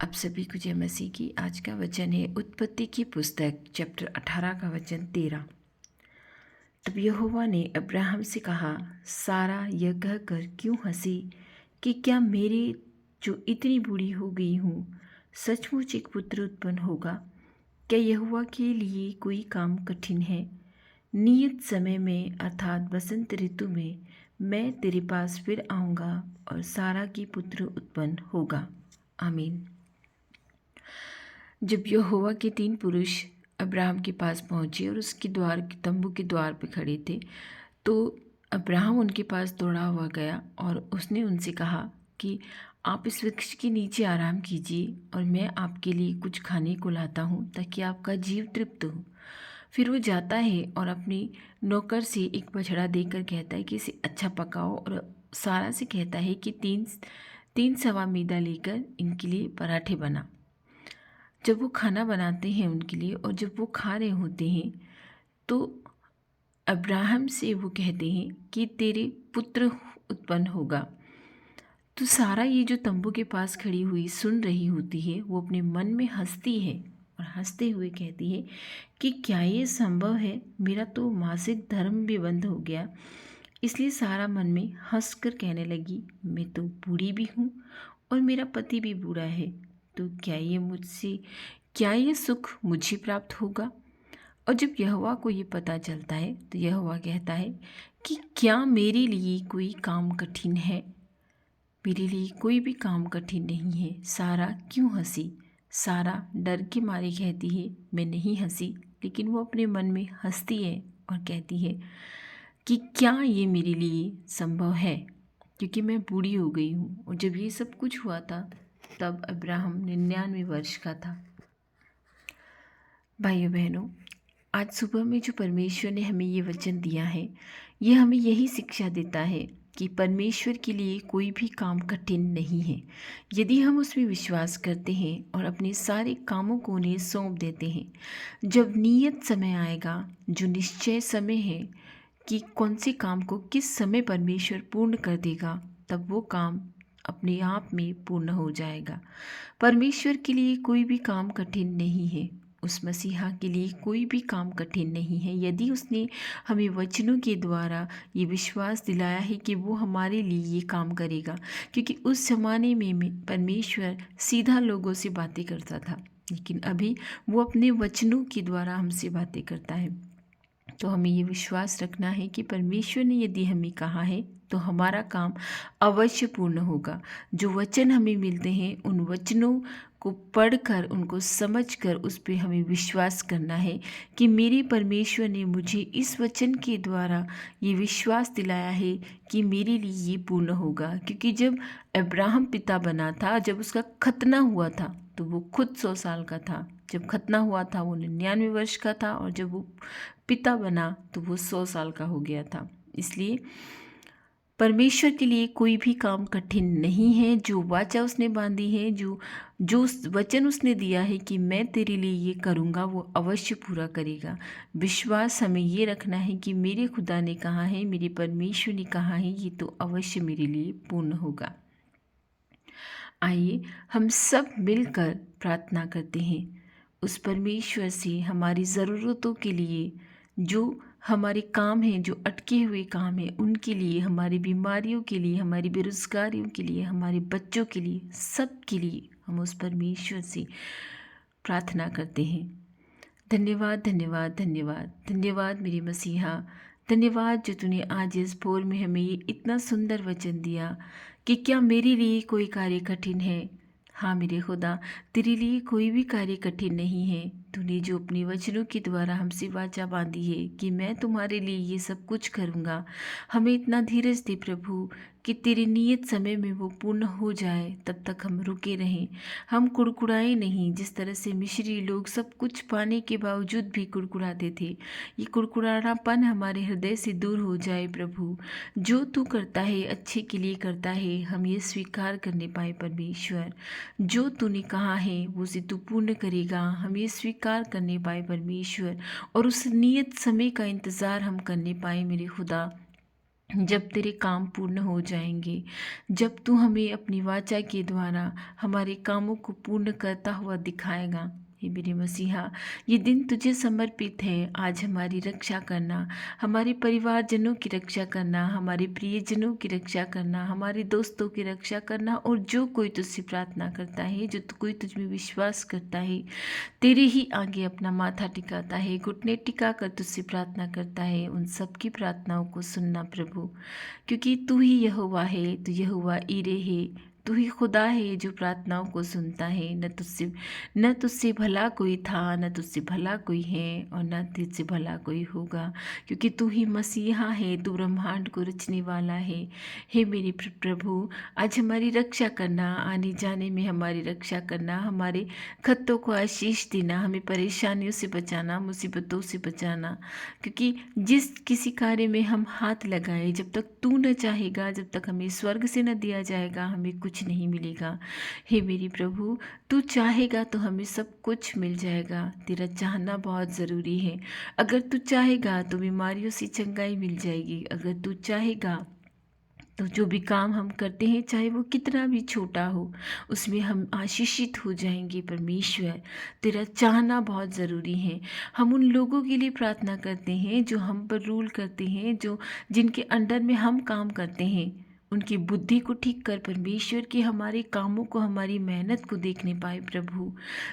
आप सभी को जय मसीह की। आज का वचन है उत्पत्ति की पुस्तक चैप्टर 18 का वचन 13। तब यहोवा ने अब्राहम से कहा, सारा यह कहकर क्यों हंसी कि क्या मेरी जो इतनी बूढ़ी हो गई हूँ सचमुच एक पुत्र उत्पन्न होगा? क्या यहोवा के लिए कोई काम कठिन है? नियत समय में अर्थात बसंत ऋतु में मैं तेरे पास फिर आऊँगा और सारा की पुत्र उत्पन्न होगा। आमीन। जब यहोवा के 3 पुरुष अब्राहम के पास पहुँचे और उसके तंबू के द्वार पर खड़े थे, तो अब्राहम उनके पास दौड़ा हुआ गया और उसने उनसे कहा कि आप इस वृक्ष के नीचे आराम कीजिए और मैं आपके लिए कुछ खाने को लाता हूँ ताकि आपका जीव तृप्त हो। फिर वो जाता है और अपनी नौकर से एक बछड़ा देकर कहता है कि इसे अच्छा पकाओ, और सारा से कहता है कि तीन सवा मैदा लेकर इनके लिए पराठे बना। जब वो खाना बनाते हैं उनके लिए और जब वो खा रहे होते हैं तो अब्राहम से वो कहते हैं कि तेरे पुत्र उत्पन्न होगा। तो सारा ये जो तंबू के पास खड़ी हुई सुन रही होती है, वो अपने मन में हंसती है और हंसते हुए कहती है कि क्या ये संभव है? मेरा तो मासिक धर्म भी बंद हो गया। इसलिए सारा मन में हंस कर कहने लगी, मैं तो बूढ़ी भी हूँ और मेरा पति भी बूढ़ा है, तो क्या ये सुख मुझे प्राप्त होगा? और जब यहोवा को ये पता चलता है तो यहोवा कहता है कि क्या मेरे लिए कोई काम कठिन है? मेरे लिए कोई भी काम कठिन नहीं है। सारा क्यों हंसी? सारा डर के मारे कहती है, मैं नहीं हंसी, लेकिन वो अपने मन में हंसती है और कहती है कि क्या ये मेरे लिए संभव है, क्योंकि मैं बूढ़ी हो गई हूँ। और जब ये सब कुछ हुआ था तब अब्राहम 99 वर्ष का था। भाइयों बहनों, आज सुबह में जो परमेश्वर ने हमें ये वचन दिया है, ये हमें यही शिक्षा देता है कि परमेश्वर के लिए कोई भी काम कठिन नहीं है। यदि हम उसमें विश्वास करते हैं और अपने सारे कामों को उन्हें सौंप देते हैं, जब नियत समय आएगा, जो निश्चय समय है कि कौन से काम को किस समय परमेश्वर पूर्ण कर देगा, तब वो काम अपने आप में पूर्ण हो जाएगा। परमेश्वर के लिए कोई भी काम कठिन नहीं है। उस मसीहा के लिए कोई भी काम कठिन नहीं है। यदि उसने हमें वचनों के द्वारा ये विश्वास दिलाया है कि वो हमारे लिए ये काम करेगा, क्योंकि उस ज़माने में परमेश्वर सीधा लोगों से बातें करता था, लेकिन अभी वो अपने वचनों के द्वारा हमसे बातें करता है। तो हमें ये विश्वास रखना है कि परमेश्वर ने यदि हमें कहा है तो हमारा काम अवश्य पूर्ण होगा। जो वचन हमें मिलते हैं उन वचनों को पढ़कर, उनको समझकर उस पर हमें विश्वास करना है कि मेरे परमेश्वर ने मुझे इस वचन के द्वारा ये विश्वास दिलाया है कि मेरे लिए ये पूर्ण होगा। क्योंकि जब अब्राहम पिता बना था, जब उसका खतना हुआ था, तो वो खुद 100 साल का था। जब खतना हुआ था वो 99 वर्ष का था, और जब वो पिता बना तो वो 100 साल का हो गया था। इसलिए परमेश्वर के लिए कोई भी काम कठिन नहीं है। जो वाचा उसने बांधी है, जो वचन उसने दिया है कि मैं तेरे लिए ये करूँगा, वो अवश्य पूरा करेगा। विश्वास हमें ये रखना है कि मेरे खुदा ने कहा है, मेरे परमेश्वर ने कहा है, ये तो अवश्य मेरे लिए पूर्ण होगा। आइए हम सब मिलकर प्रार्थना करते हैं उस परमेश्वर से हमारी ज़रूरतों के लिए, जो हमारे काम हैं, जो अटके हुए काम हैं, उनके लिए, हमारी बीमारियों के लिए, हमारी बेरोजगारियों के लिए, हमारे बच्चों के लिए, सब के लिए हम उस परमेश्वर से प्रार्थना करते हैं। धन्यवाद धन्यवाद धन्यवाद धन्यवाद मेरे मसीहा। धन्यवाद जो तूने आज इस भोर में हमें ये इतना सुंदर वचन दिया कि क्या मेरे लिए कोई कार्य कठिन है। हाँ मेरे खुदा, तेरे लिए कोई भी कार्य कठिन नहीं है। तूने जो अपने वचनों के द्वारा हमसे वाचा बांधी है कि मैं तुम्हारे लिए ये सब कुछ करूँगा, हमें इतना धीरज दे प्रभु कि तेरे नियत समय में वो पूर्ण हो जाए, तब तक हम रुके रहें, हम कुड़कुड़ाए नहीं। जिस तरह से मिस्री लोग सब कुछ पाने के बावजूद भी कुड़कुड़ाते थे, ये कुड़कुड़ानापन हमारे हृदय से दूर हो जाए प्रभु। जो तू करता है अच्छे के लिए करता है, हम ये स्वीकार करने पाए परमेश्वर। जो तूने कहा है वो से तू पूर्ण करेगा, हम ये स्वीकार करने पाए परमेश्वर, और उस नियत समय का इंतज़ार हम करने पाए मेरे खुदा। जब तेरे काम पूर्ण हो जाएंगे, जब तू हमें अपनी वाचा के द्वारा हमारे कामों को पूर्ण करता हुआ दिखाएगा। हे मेरे मसीहा, ये दिन तुझे समर्पित है। आज हमारी रक्षा करना, हमारे परिवारजनों की रक्षा करना, हमारे प्रियजनों की रक्षा करना, हमारे दोस्तों की रक्षा करना, और जो कोई तुझसे प्रार्थना करता है, जो कोई तुझ में विश्वास करता है, तेरे ही आगे अपना माथा टिकाता है, घुटने टिका कर तुझसे प्रार्थना करता है, उन सब की प्रार्थनाओं को सुनना प्रभु। क्योंकि तू ही यहोवा है, तू यहोवा ईरे है, तू ही खुदा है जो प्रार्थनाओं को सुनता है। न तुझसे भला कोई था, न तुझसे भला कोई है, और न तुझसे भला कोई होगा, क्योंकि तू ही मसीहा है, तू ब्रह्मांड को रचने वाला है। हे मेरे प्रभु, आज हमारी रक्षा करना, आने जाने में हमारी रक्षा करना, हमारे खत्तों को आशीष देना, हमें परेशानियों से बचाना, मुसीबतों से बचाना। क्योंकि जिस किसी कार्य में हम हाथ लगाए, जब तक तू न चाहेगा, जब तक हमें स्वर्ग से न दिया जाएगा, हमें कुछ नहीं मिलेगा। हे मेरी प्रभु, तू चाहेगा तो हमें सब कुछ मिल जाएगा। तेरा चाहना बहुत ज़रूरी है। अगर तू चाहेगा तो बीमारियों से चंगाई मिल जाएगी। अगर तू चाहेगा तो जो भी काम हम करते हैं, चाहे वो कितना भी छोटा हो, उसमें हम आशीषित हो जाएंगे। परमेश्वर, तेरा चाहना बहुत ज़रूरी है। हम उन लोगों के लिए प्रार्थना करते हैं जो हम पर रूल करते हैं, जो जिनके अंडर में हम काम करते हैं। उनकी बुद्धि को ठीक कर परमेश्वर, कि हमारे कामों को, हमारी मेहनत को देखने पाए प्रभु।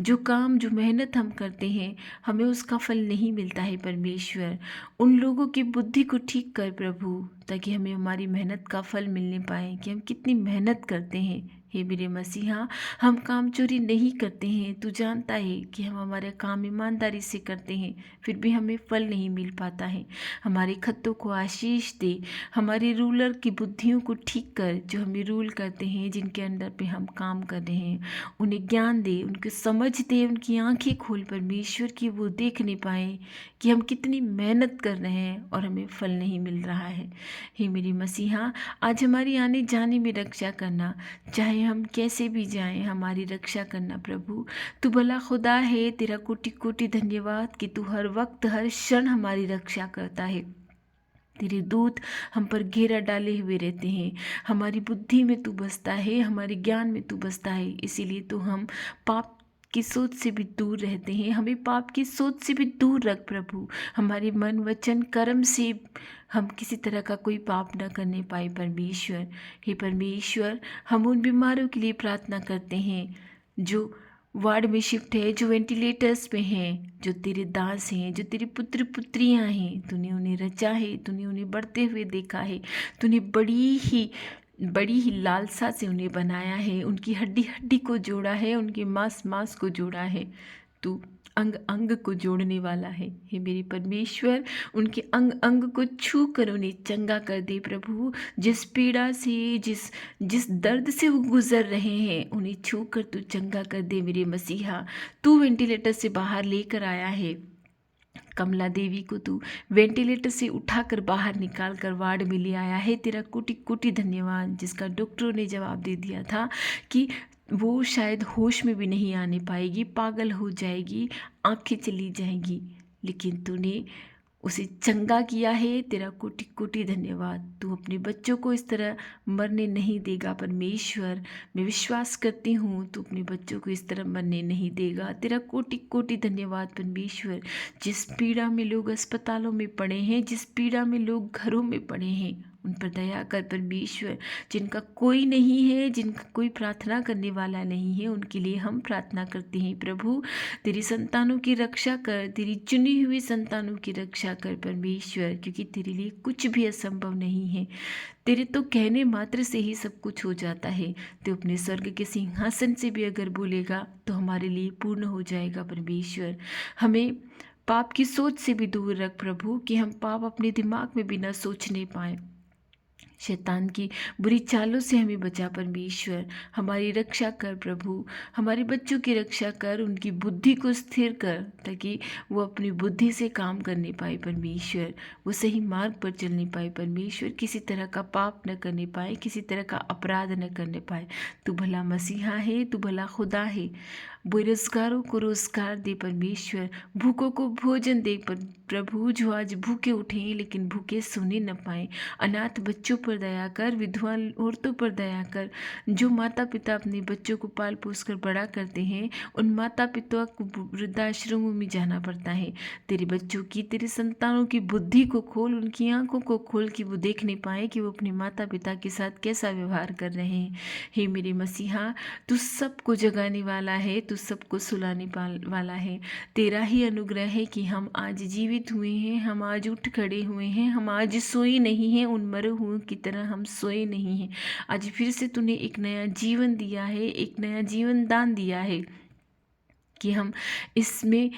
जो काम, जो मेहनत हम करते हैं, हमें उसका फल नहीं मिलता है परमेश्वर। उन लोगों की बुद्धि को ठीक कर प्रभु, ताकि हमें हमारी मेहनत का फल मिलने पाए, कि हम कितनी मेहनत करते हैं। हे मेरे मसीहा, हम काम चोरी नहीं करते हैं। तू जानता है कि हम हमारे काम ईमानदारी से करते हैं, फिर भी हमें फल नहीं मिल पाता है। हमारे खत्तों को आशीष दे, हमारे रूलर की बुद्धियों को ठीक कर, जो हमें रूल करते हैं, जिनके अंडर पे हम काम कर रहे हैं, उन्हें ज्ञान दे, उनके समझ दे, उनकी आंखें खोल परमेश्वर, की वो देख नहीं पाए कि हम कितनी मेहनत कर रहे हैं और हमें फल नहीं मिल रहा है। हे मेरी मसीहा, आज हमारी आने जाने में रक्षा करना, चाहे हम कैसे भी जाएं, हमारी रक्षा करना प्रभु। तू भला खुदा है, तेरा कोटि कोटि धन्यवाद कि तू हर वक्त, हर क्षण हमारी रक्षा करता है। तेरे दूत हम पर घेरा डाले हुए रहते हैं। हमारी बुद्धि में तू बसता है, हमारे ज्ञान में तू बसता है। इसीलिए तो हम पाप की सोच से भी दूर रहते हैं। हमें पाप की सोच से भी दूर रख प्रभु। हमारे मन, वचन, कर्म से हम किसी तरह का कोई पाप न करने पाए परमेश्वर। हे परमेश्वर, हम उन बीमारों के लिए प्रार्थना करते हैं जो वार्ड में शिफ्ट है, जो वेंटिलेटर्स पे हैं, जो तेरे दास हैं, जो तेरी पुत्र पुत्रियां हैं। तूने उन्हें रचा है, तूने उन्हें बढ़ते हुए देखा है, तूने बड़ी ही लालसा से उन्हें बनाया है, उनकी हड्डी हड्डी को जोड़ा है, उनके मांस मांस को जोड़ा है। तू अंग अंग को जोड़ने वाला है। हे मेरे परमेश्वर, उनके अंग अंग को छू कर उन्हें चंगा कर दे प्रभु। जिस पीड़ा से, जिस जिस दर्द से वो गुजर रहे हैं, उन्हें छू कर तू चंगा कर दे मेरे मसीहा। तू वेंटिलेटर से बाहर लेकर आया है कमला देवी को, तू वेंटिलेटर से उठाकर बाहर निकाल कर वार्ड में ले आया है। तेरा कोटि कोटि धन्यवाद। जिसका डॉक्टरों ने जवाब दे दिया था कि वो शायद होश में भी नहीं आने पाएगी, पागल हो जाएगी, आंखें चली जाएंगी, लेकिन तूने उसे चंगा किया है। तेरा कोटि कोटि धन्यवाद। तू अपने बच्चों को इस तरह मरने नहीं देगा परमेश्वर। मैं विश्वास करती हूँ तू अपने बच्चों को इस तरह मरने नहीं देगा। तेरा कोटि कोटि धन्यवाद परमेश्वर। जिस पीड़ा में लोग अस्पतालों में पड़े हैं, जिस पीड़ा में लोग घरों में पड़े हैं, उन पर दया कर परमेश्वर। जिनका कोई नहीं है, जिनका कोई प्रार्थना करने वाला नहीं है, उनके लिए हम प्रार्थना करते हैं प्रभु। तेरी संतानों की रक्षा कर, तेरी चुनी हुई संतानों की रक्षा कर परमेश्वर, क्योंकि तेरे लिए कुछ भी असंभव नहीं है। तेरे तो कहने मात्र से ही सब कुछ हो जाता है। तो अपने स्वर्ग के सिंहासन से भी अगर बोलेगा तो हमारे लिए पूर्ण हो जाएगा परमेश्वर। हमें पाप की सोच से भी दूर रख प्रभु, कि हम पाप अपने दिमाग में भी न सोचने पाएँ। शैतान की बुरी चालों से हमें बचा परमेश्वर। हमारी रक्षा कर प्रभु। हमारे बच्चों की रक्षा कर, उनकी बुद्धि को स्थिर कर, ताकि वो अपनी बुद्धि से काम करने पाए परमेश्वर। वो सही मार्ग पर चलने पाए परमेश्वर। किसी तरह का पाप न करने पाए, किसी तरह का अपराध न करने पाए। तू भला मसीहा है, तू भला खुदा है। बेरोजगारों को रोजगार दे परमेश्वर, भूखों को भोजन दे प्रभु, जो आज भूखे उठे हैं लेकिन भूखे सोने न पाए। अनाथ बच्चों पर दया कर, विधवा औरतों पर दया कर। जो माता पिता अपने बच्चों को पाल पोस कर बड़ा करते हैं, उन माता पिता को वृद्धाश्रमों में जाना पड़ता है। तेरे बच्चों की, तेरे संतानों की बुद्धि को खोल, उनकी आंखों को खोल कि वो देख नहीं पाए कि वो अपने माता पिता के साथ कैसा व्यवहार कर रहे हैं। हे मेरे मसीहा, तू सबको जगाने वाला है, तू सबको सुलाने वाला है। तेरा ही अनुग्रह है कि हम आज जीवित हुए हैं, हम आज उठ खड़े हुए हैं, हम आज सोए नहीं हैं, उन मरे हुओं की तरह हम सोए नहीं हैं। आज फिर से तूने एक नया जीवन दिया है, एक नया जीवन दान दिया है कि हम इसमें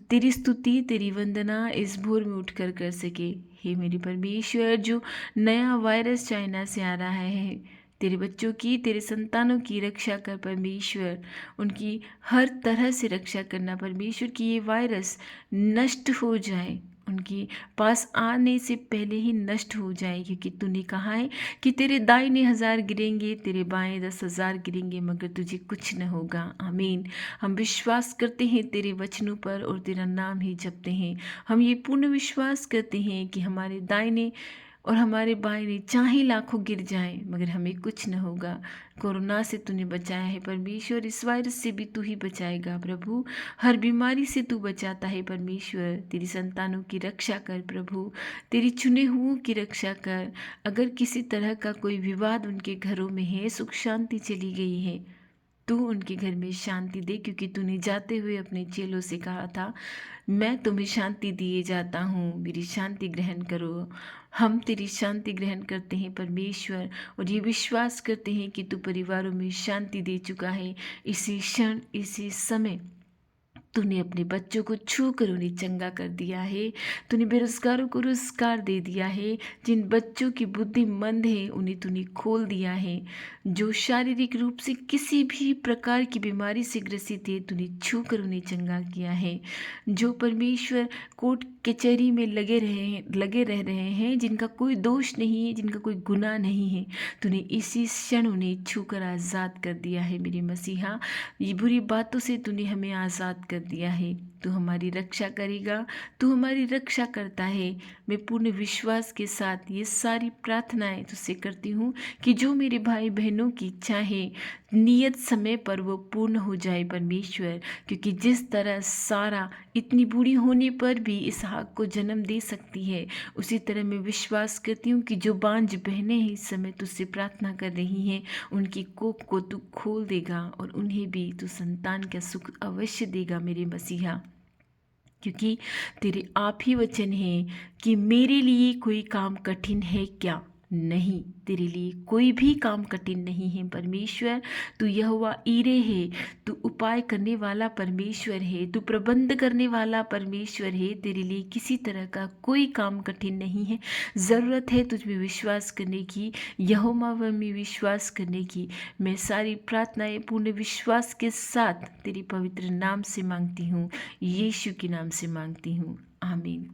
तेरी स्तुति, तेरी वंदना इस भोर में उठकर कर सके। हे मेरे परमेश्वर, जो नया वायरस चाइना से आ रहा है, तेरे बच्चों की, तेरे संतानों की रक्षा कर परमेश्वर। उनकी हर तरह से रक्षा करना परमेश्वर, कि ये वायरस नष्ट हो जाए, उनके पास आने से पहले ही नष्ट हो जाए। क्योंकि तूने कहा है कि तेरे दाहिने 1000 गिरेंगे, तेरे बाएं 10,000 गिरेंगे, मगर तुझे कुछ न होगा। आमीन। हम विश्वास करते हैं तेरे वचनों पर और तेरा नाम ही जपते हैं। हम ये पूर्ण विश्वास करते हैं कि हमारे दाहिने और हमारे बाएं चाहे लाखों गिर जाएं, मगर हमें कुछ न होगा। कोरोना से तूने बचाया है परमेश्वर, इस वायरस से भी तू ही बचाएगा प्रभु। हर बीमारी से तू बचाता है परमेश्वर। तेरी संतानों की रक्षा कर प्रभु, तेरी चुने हुओं की रक्षा कर। अगर किसी तरह का कोई विवाद उनके घरों में है, सुख शांति चली गई है, तू उनके घर में शांति दे। क्योंकि तूने जाते हुए अपने चेलों से कहा था, मैं तुम्हें शांति दिए जाता हूँ, मेरी शांति ग्रहण करो। हम तेरी शांति ग्रहण करते हैं परमेश्वर, और ये विश्वास करते हैं कि तू परिवारों में शांति दे चुका है। इसी क्षण, इसी समय तूने अपने बच्चों को छू कर उन्हें चंगा कर दिया है। तूने बेरोजगारों को रोजगार दे दिया है। जिन बच्चों की बुद्धि मंद है, उन्हें तूने खोल दिया है। जो शारीरिक रूप से किसी भी प्रकार की बीमारी से ग्रसित है, तूने छू कर उन्हें चंगा किया है। जो परमेश्वर कोर्ट कचहरी में लगे रह रहे हैं, जिनका कोई दोष नहीं है, जिनका कोई गुनाह नहीं है, तूने इसी क्षण उन्हें छू कर आज़ाद कर दिया है मेरे मसीहा। ये बुरी बातों से तूने हमें आज़ाद कर दिया है। तू हमारी रक्षा करेगा, तू हमारी रक्षा करता है। मैं पूर्ण विश्वास के साथ ये सारी प्रार्थनाएं तुझसे करती हूँ कि जो मेरे भाई बहनों की इच्छा है, नियत समय पर वो पूर्ण हो जाए परमेश्वर। क्योंकि जिस तरह सारा इतनी बूढ़ी होने पर भी इसहाक को जन्म दे सकती है, उसी तरह मैं विश्वास करती हूँ कि जो बांझ बहनें हैं इस समय तुझसे प्रार्थना कर रही हैं, उनकी कोख को तू खोल देगा और उन्हें भी तू संतान का सुख अवश्य देगा मेरे मसीहा। क्योंकि तेरे आप ही वचन है कि मेरे लिए कोई काम कठिन है क्या? नहीं, तेरे लिए कोई भी काम कठिन नहीं है परमेश्वर। तू यहोवा ईरे है, तू उपाय करने वाला परमेश्वर है, तू प्रबंध करने वाला परमेश्वर है। तेरे लिए किसी तरह का कोई काम कठिन नहीं है। ज़रूरत है तुझ में विश्वास करने की, यहोवा में विश्वास करने की। मैं सारी प्रार्थनाएं पूर्ण विश्वास के साथ तेरे पवित्र नाम से मांगती हूँ, यीशु के नाम से मांगती हूँ। आमीन।